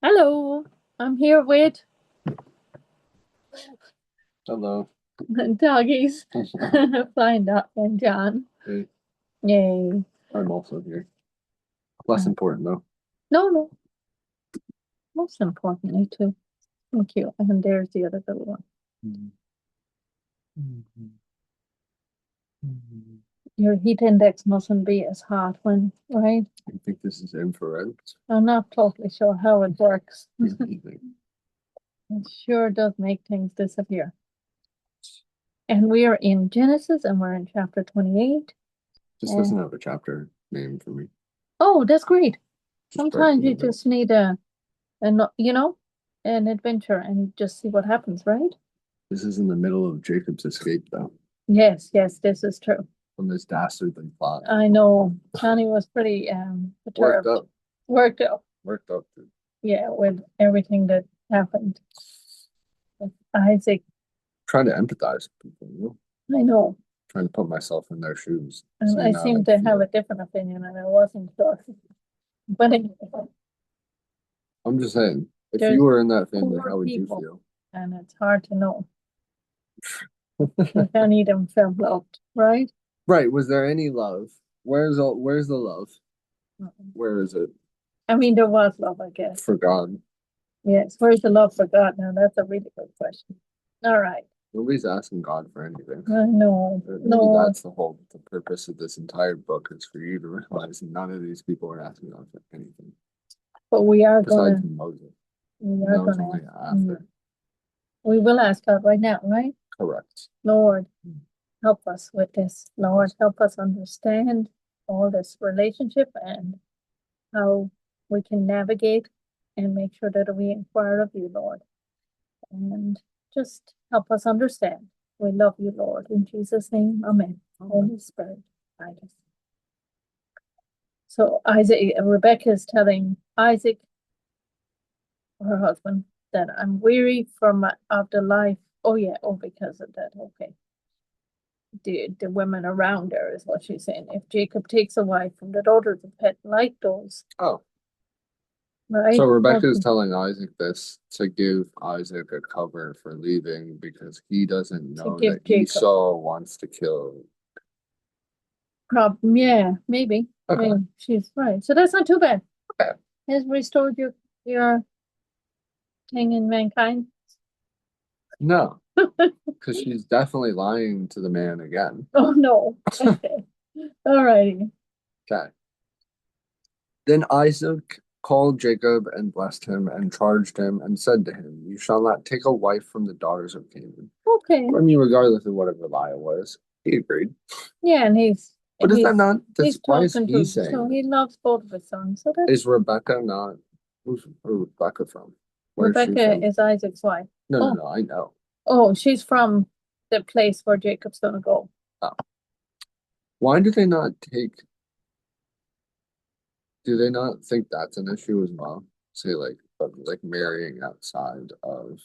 Hello, I'm here with Hello. doggies. Flying Dog and John. Hey, Yay. I'm also here. Less Uh, important though. no, no, most importantly too. Thank you. And there's the other little one. Mhm. Mhm. Mhm. Your heat index mustn't be as hot when, right? I think this is infrared. I'm not totally sure how it works. Anything. It sure does make things disappear. And we are in Genesis and we're in chapter 28. Just And doesn't have a chapter name for me. oh, that's great. Just right Sometimes in the you middle. just need an adventure and just see what happens, right? This is in the middle of Jacob's escape though, Yes, yes, this is true. from this dastardly plot. I know Johnny was pretty Worked perturbed, up. worked up, Worked up to yeah, with everything that happened with Isaac. trying to empathize with people, you know? I know, Trying to put myself in their shoes, and I seeing how seem they'd to have a feel. different opinion, and I wasn't sure. But anyway, I'm just saying, if you there's were in that family, poor how would you people, feel? and it's hard to know if any of them felt loved, right? Right. Was there any love? Where's the love? Where is it? I mean, there was love, I guess. For God. Yes, where's the love for God now? That's a really good question. All right. Nobody's asking God for anything. No, Maybe no, that's the purpose of this entire book is for you to realize none of these people are asking God for anything but besides Moses. we And are that was gonna, only after. we will ask God right now, right? Correct. Lord, help us with this. Lord, help us understand all this relationship and how we can navigate and make sure that we inquire of you, Lord. And just help us understand. We love you, Lord. In Jesus' name, amen. Holy Spirit, guide us. So Isaac, Rebekah is telling Isaac, her husband, that I'm weary of the life. Oh yeah, oh because of that. Okay. The women around her is what she's saying. If Jacob takes a wife from the daughters of Het like those, Oh, right? so Rebecca is Okay. telling Isaac this to give Isaac a cover for leaving because he doesn't To know that give Jacob Esau wants to kill. problem. Yeah, maybe. Okay. Maybe she's right. So that's not too bad. Okay. Has restored your thing in mankind. No, because she's definitely lying to the man again. Oh no. Okay. All righty. Okay. Then Isaac called Jacob and blessed him and charged him and said to him, You shall not take a wife from the daughters of Canaan. Okay. I mean, regardless of whatever lie it was, he agreed. Yeah, and But is that not, he's why is talking he to so saying he that? loves both of his sons. So that's Is Rebecca not, where's Rebecca from? Where is she Rebecca from? is Isaac's wife. No, no, Oh, no, I know. oh, she's from the place where Jacob's gonna go. Oh. Why do they not take, do they not think that's an issue as well? Say like marrying outside of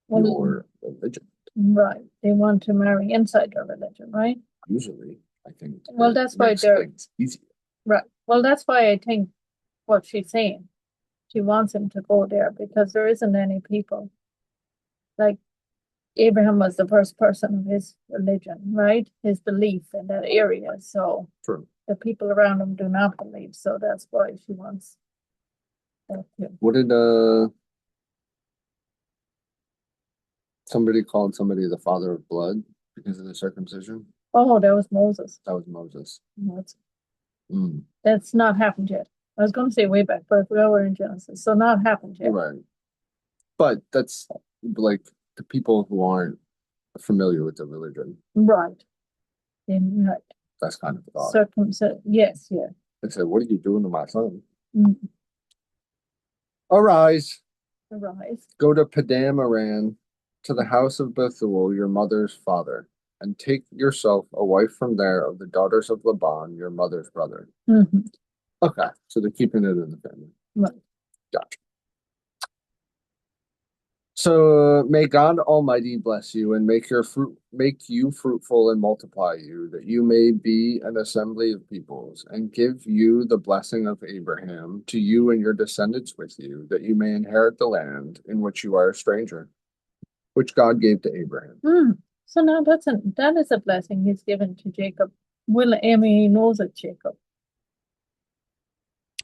Well, your religion. right. They want to marry inside their religion, right? Usually, I think Well, it that's why makes they're things easier. right. Well, that's why I think what she's saying. She wants him to go there because there isn't any people. Like Abraham was the first person of his religion, right? His belief in that area. So True. the people around him do not believe. So that's why she wants that too. What did somebody called somebody the father of blood because of the circumcision? Oh, that was Moses. That was Moses. That's Mm. that's not happened yet. I was going to say way back, but we were in Genesis, so not happened yet. Right. But that's like the people who aren't familiar with the religion. Right. Right. That's kind of thought. Circumcision. Yes, yeah. They said, What are you doing to my son? Mm. Arise, Arise. go to Padan Aram, to the house of Bethuel, your mother's father, and take yourself a wife from there of the daughters of Laban, your mother's brother. Hmm. Okay, so they're keeping it in the family. Right. Gotcha. So may God Almighty bless you and make you fruitful and multiply you, that you may be an assembly of peoples, and give you the blessing of Abraham to you and your descendants with you, that you may inherit the land in which you are a stranger, which God gave to Abraham. So now that is a blessing he's given to Jacob. Will he knows it, Jacob.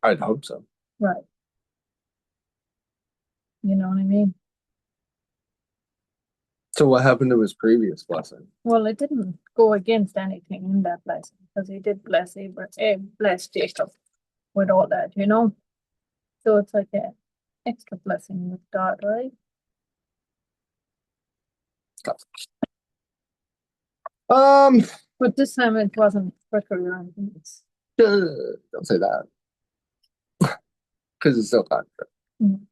I'd hope so. Right. You know what I mean? So what happened to his previous blessing? Well, it didn't go against anything in that blessing because he did bless Jacob with all that, you know? So it's like an extra blessing with God, right? But this time it wasn't prickly or anything. Don't say that. Because it's still not good. Mhm.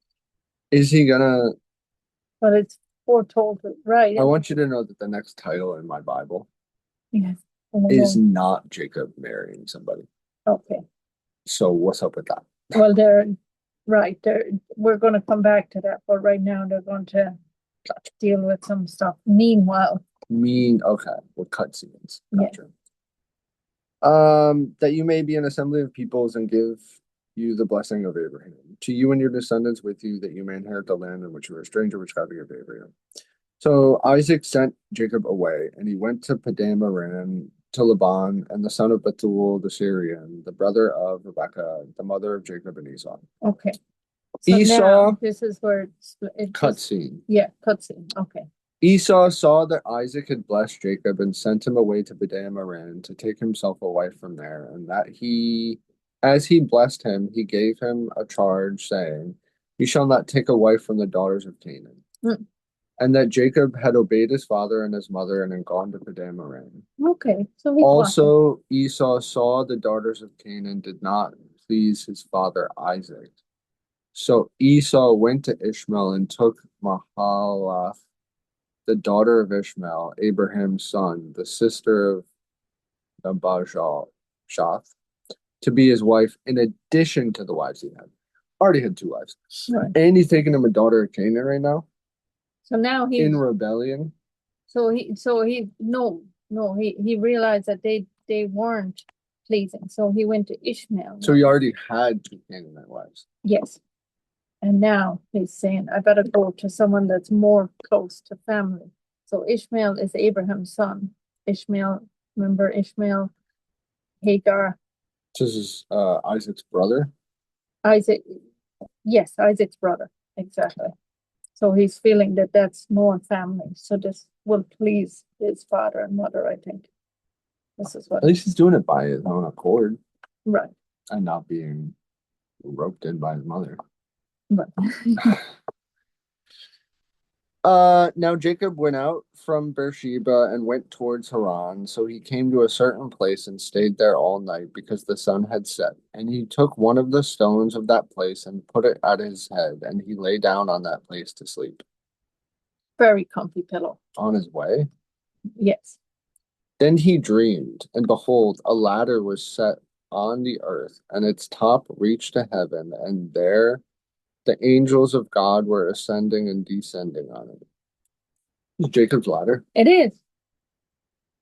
Is he gonna But it's foretold, right? I want you to know that the next title in my Bible Yes. is not Jacob marrying somebody. Okay. So what's up with that? Well, we're going to come back to that, but right now they're going to deal with some stuff. Meanwhile, Okay, with cutscenes. Yeah. Gotcha. That you may be an assembly of peoples and give you the blessing of Abraham. To you and your descendants with you, that you may inherit the land in which you are a stranger, which God gave to Abraham. So Isaac sent Jacob away, and he went to Padan Aram to Laban, and the son of Bethuel the Syrian, the brother of Rebekah, the mother of Jacob and Esau. okay. So Esau, now this is where cutscene. Yeah, cutscene. Okay. Esau saw that Isaac had blessed Jacob and sent him away to Padan Aram to take himself a wife from there, and that as he blessed him, he gave him a charge, saying, "You shall not take a wife from the daughters of Canaan." Mm. And that Jacob had obeyed his father and his mother and had gone to Padan Aram. Okay. So Also, Esau saw the daughters of Canaan did not please his father Isaac. So Esau went to Ishmael and took Mahalath, the daughter of Ishmael, Abraham's son, the sister of Nebajoth, to be his wife in addition to the wives he had. Already had two wives. Right. And he's taking him a daughter of Canaan right now. So now he's in rebellion. So he realized that they weren't pleasing. So he went to Ishmael. So he already had two Canaanite wives. Yes. And now he's saying, I better go to someone that's more close to family. So Ishmael is Abraham's son. Remember Ishmael, Hagar. This is Isaac's brother. Yes, Isaac's brother. Exactly. So he's feeling that that's more family. So this will please his father and mother, I think. This is what. At least he's doing it by his own accord. Right. And not being roped in by his mother. Right. Now Jacob went out from Beersheba and went towards Haran. So he came to a certain place and stayed there all night because the sun had set. And he took one of the stones of that place and put it at his head, and he lay down on that place to sleep. Very comfy pillow. On his way? Yes. Then he dreamed, and behold, a ladder was set on the earth, and its top reached to heaven, and there the angels of God were ascending and descending on it. Is Jacob's ladder? It is.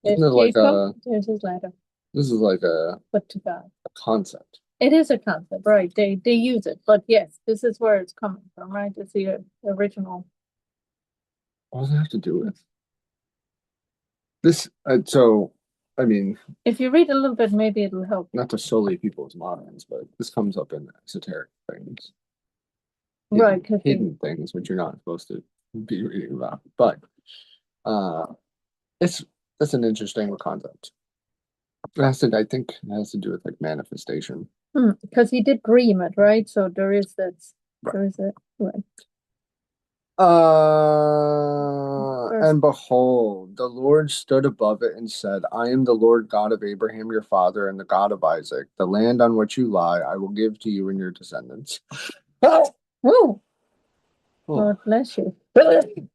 Isn't it like there's his ladder. This is like a But to God. A concept. It is a concept, right? They use it, but yes, this is where it's coming from, right? It's the original. What does it have to do with this? So, I mean, if you read a little bit, maybe it'll help. Not to sully people's minds, but this comes up in esoteric things. Right. Hidden things which you're not supposed to be reading about. But that's an interesting concept. I think it has to do with like manifestation. Because he did dream it, right? So there is that. Right. There is it. Right. And behold, the Lord stood above it and said, I am the Lord God of Abraham your father and the God of Isaac. The land on which you lie, I will give to you and your descendants. Woo! God bless you. Thank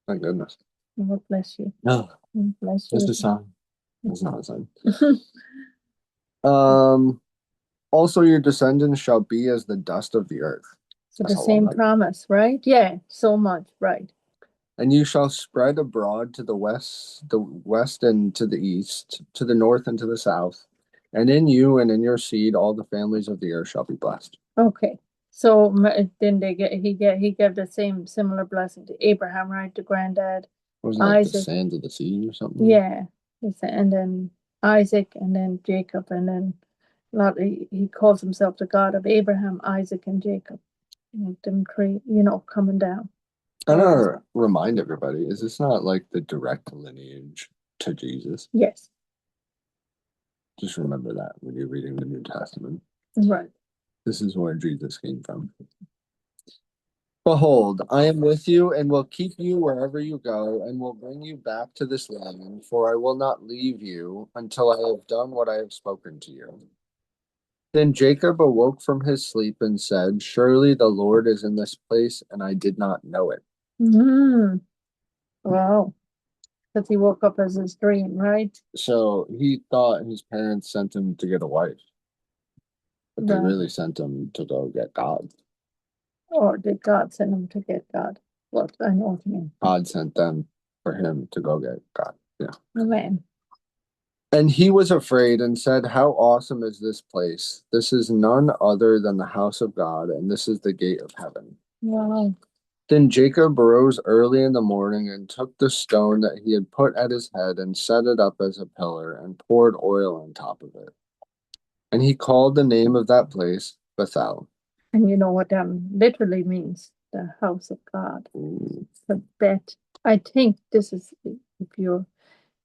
goodness. God bless you. No. Bless you. That's the song. That's not a song. Also your descendants shall be as the dust of the earth. So That's the a long same night. promise, right? Yeah, so much, right. And you shall spread abroad to the west and to the east, to the north and to the south. And in you and in your seed, all the families of the earth shall be blessed. Okay. So then he gave the same similar blessing to Abraham, right? To granddad, Was it like the Isaac. sands of the sea or something? Yeah. And then Isaac and then Jacob and then he calls himself the God of Abraham, Isaac, and Jacob. Them three, coming down. I Or is want to remind everybody, is this not like the direct lineage to Jesus? yes, Just remember that when you're reading the New Testament. right. This is where Jesus came from. Behold, I am with you and will keep you wherever you go and will bring you back to this land, for I will not leave you until I have done what I have spoken to you. Then Jacob awoke from his sleep and said, surely the Lord is in this place, and I did not know it. Mm, wow. Because he woke up as his dream, right? So he thought his parents sent him to get a wife, but they Right. really sent him to go get God. Or did God send him to get God? Well, I know what you mean. God sent them for him to go get God. Yeah. Amen. And he was afraid and said, how awesome is this place? This is none other than the house of God, and this is the gate of heaven. Wow. Then Jacob arose early in the morning and took the stone that he had put at his head and set it up as a pillar and poured oil on top of it. And he called the name of that place Bethel. And you know what that literally means? The house of God. The bet. I think this is, if you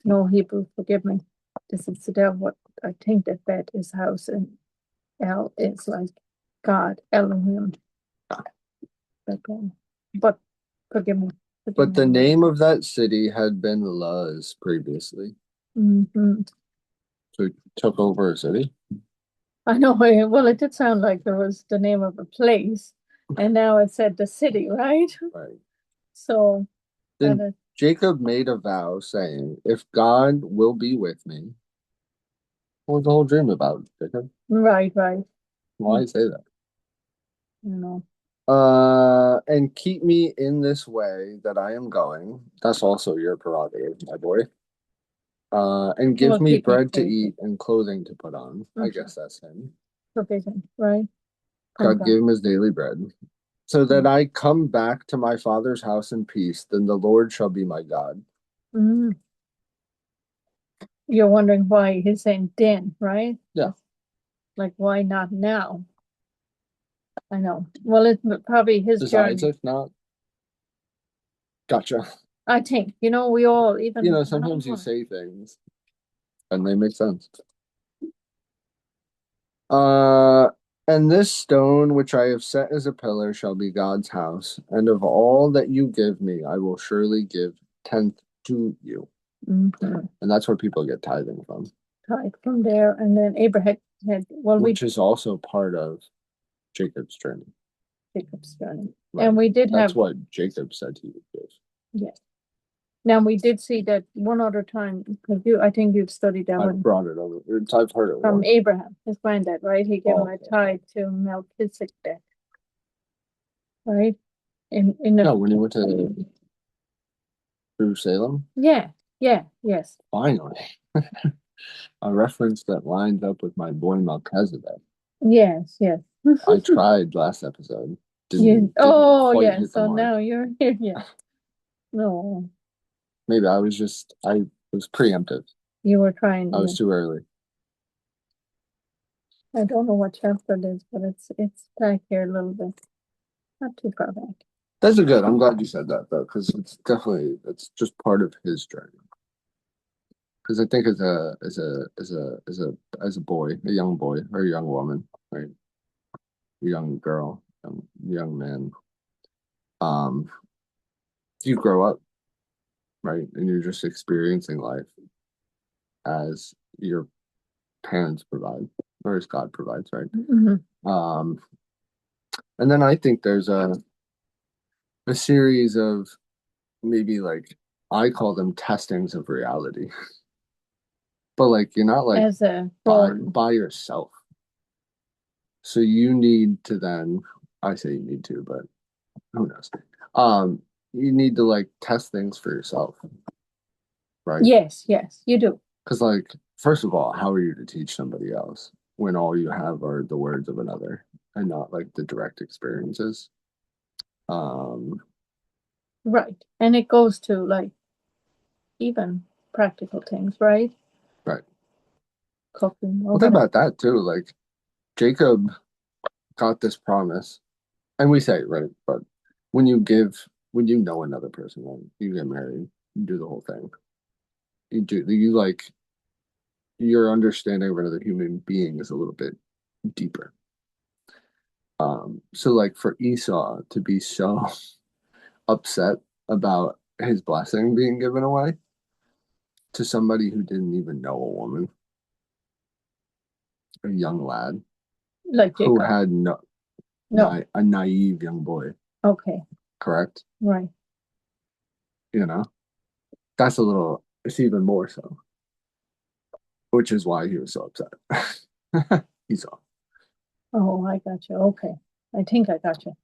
know Hebrew, forgive me. This is what I think that bet is house, and El is like God, Elohim. But forgive me. But the name of that city had been Luz previously. Mm-hmm. So he took over a city. I know. Well, it did sound like there was the name of a place, and now it said the city, right? Right. So, Then Jacob made a vow, saying, if God will be with me. What was the whole dream about, Jacob? right. Why say that? You know, And keep me in this way that I am going. That's also your prerogative, my boy. And give well, me keep me bread to safe. eat and clothing to put on. I guess that's him. Provision, right? From God God. gave him his daily bread. So that I come back to my father's house in peace, then the Lord shall be my God. Mm. You're wondering why he's saying then, right? Yeah. Like, why not now? I know. Well, it's probably his Is journey. Isaac not? Gotcha. I think, we all, even Sometimes you say things and they make sense. Uh, and this stone which I have set as a pillar shall be God's house, and of all that you give me, I will surely give tenth to you. Mm-hmm. And that's where people get tithing from. Tithe from there, and then Abraham had, which is also part of Jacob's journey. Jacob's journey, Right. and we did That's have, what Jacob said he would give. yes. Now we did see that one other time because I think you've studied that I one brought it over. I've heard it from once. Abraham, his granddad, right? He gave him a okay. tithe to Melchizedek, right? In the No, when he went to through Salem. yeah, yes. Finally, a reference that lines up with my boy Melchizedek. Yes. I tried last episode. Yeah. Didn't Oh, quite yeah. hit the So mark. now you're here. Yeah. No, Maybe I was preemptive. you were trying. I was too early. I don't know what chapter it is, but it's back here a little bit. Not too far back. That's a good. I'm glad you said that though, because it's just part of his journey. Because I think as a boy, a young boy or a young woman, right, a young girl, young man, um, you grow up, right, and you're just experiencing life as your parents provide, or as God provides, right? Mm-hmm. And then I think there's a series of maybe like I call them testings of reality, but like you're not like As a by yourself. So you need to then I say you need to, but who knows? You need to like test things for yourself, right? Yes, yes, you do. Because like, first of all, how are you to teach somebody else when all you have are the words of another and not like the direct experiences? Um, Right. And it goes to like even practical things, right? right. Cooking or Well, think whatever. about that too. Like Jacob got this promise, and we say, right, but when you know another person, right, you get married, you do the whole thing. You like your understanding of another human being is a little bit deeper. So like for Esau to be so upset about his blessing being given away to somebody who didn't even know a woman, a young lad Like who Jacob. had No. a naive young boy, Okay. correct? Right. You know, that's a little, it's even more so, which is why he was so upset. Esau. Oh, I got you. Okay. I think I got you.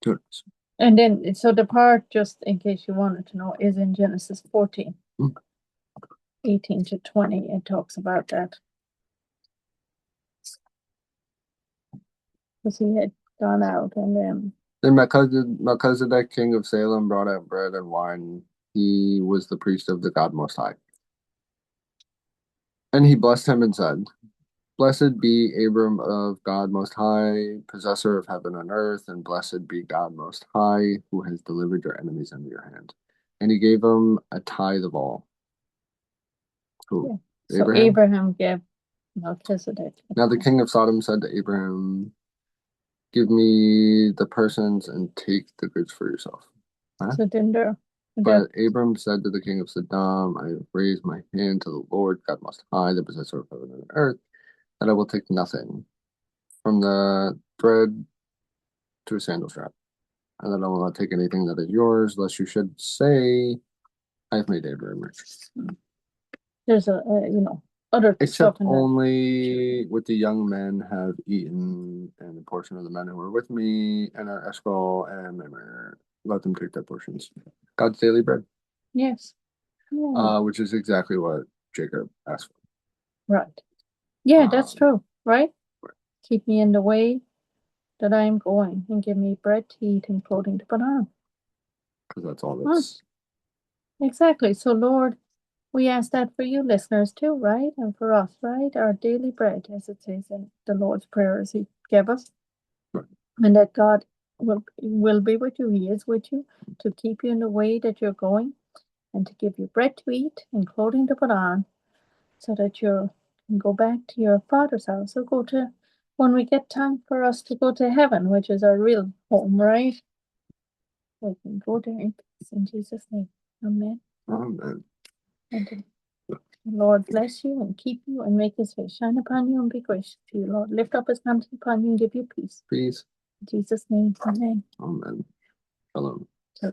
Who knows? And then, so the part, just in case you wanted to know, is in Genesis 14, Hmm. 18 to 20. It talks about that. Because he had gone out and then, Then Melchizedek, king of Salem, brought out bread and wine. He was the priest of the God Most High. And he blessed him and said, Blessed be Abram of God Most High, possessor of heaven and earth, and blessed be God Most High, who has delivered your enemies into your hand. And he gave him a tithe of all. Who? yeah. So Abraham? Abraham gave Melchizedek. Now the king of Sodom said to Abraham, Give me the persons and take the goods for yourself. Huh? So then But Abram said to the king of Sodom, I have raised my hand to the Lord God Most High, the possessor of heaven and earth, that I will take nothing from the thread to a sandal strap, and that I will not take anything that is yours, lest you should say, I have made Abram rich. there's other stuff Except in that. only with the young men have eaten, and a portion of the men who were with me, and our Eshcol and Mimir, let them take their portions. God's daily bread, Yes. Yeah. which is exactly what Jacob asked Right. Yeah, for. that's true. Right? Keep me in the way that I am going and give me bread to eat and clothing to put on. Because that's all Hmm. that's Exactly. So, Lord, we ask that for you listeners too, right? And for us, right? Our daily bread, as it says in the Lord's Prayer as He gave us. right. And that God will be with you. He is with you to keep you in the way that you're going and to give you bread to eat and clothing to put on so that you can go back to your Father's house or go to when we get time for us to go to heaven, which is our real home, right? We can go there in peace in Jesus' name. Amen. Amen. And the Lord bless you and keep you and make his face shine upon you and be gracious to you. Lord, lift up his countenance upon you and give you peace. Peace. In Jesus' name, amen. Amen. Shalom. So